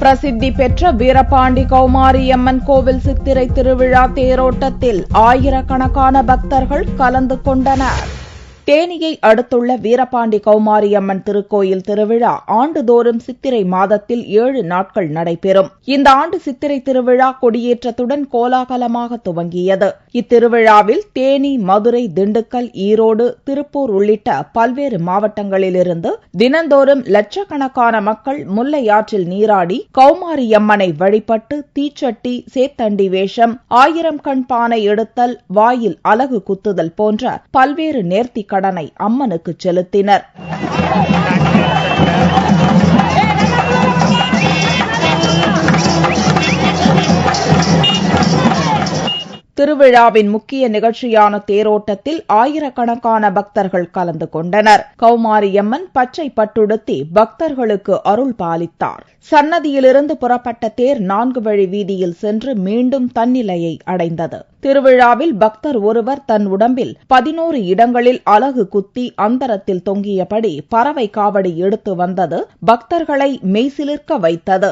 பிரசித்தி பெற்ற வீரபாண்டி கௌமாரியம்மன் கோவில் சித்திரை திருவிழா தேரோட்டத்தில் ஆயிரக்கணக்கான பக்தர்கள் கலந்து கொண்டனர். தேனியை அடுத்துள்ள வீரபாண்டி கௌமாரியம்மன் திருக்கோயில் திருவிழா ஆண்டுதோறும் சித்திரை மாதத்தில் 7 நாட்கள் நடைபெறும். இந்த ஆண்டு சித்திரை திருவிழா கொடியேற்றத்துடன் கோலாகலமாக துவங்கியது. இத்திருவிழாவில் தேனி, மதுரை, திண்டுக்கல், ஈரோடு, திருப்பூர் உள்ளிட்ட பல்வேறு மாவட்டங்களிலிருந்து தினந்தோறும் லட்சக்கணக்கான மக்கள் முல்லையாற்றில் நீராடி கௌமாரியம்மனை வழிபட்டு தீச்சட்டி, சேத்தண்டி வேஷம், 1000 கண் பானை எடுத்தல், வாயில் அலகு குத்துதல் போன்ற பல்வேறு நேர்த்திக் கடனை அம்மனுக்கு செலுத்தினர். திருவிழாவின் முக்கிய நிகழ்ச்சியான தேரோட்டத்தில் ஆயிரக்கணக்கான பக்தர்கள் கலந்து கொண்டனர். கௌமாரியம்மன் பச்சை பட்டுடுத்தி பக்தர்களுக்கு அருள் பாலித்தார். சன்னதியிலிருந்து புறப்பட்ட தேர் 4 வழி வீதியில் சென்று மீண்டும் தன்னிலையை அடைந்தது. திருவிழாவில் பக்தர் ஒருவர் தன் உடம்பில் 11 இடங்களில் அலகு குத்தி அந்தரத்தில் தொங்கியபடி பறவை காவடி எடுத்து வந்தது பக்தர்களை மெய்சிலிர்க்க வைத்தது.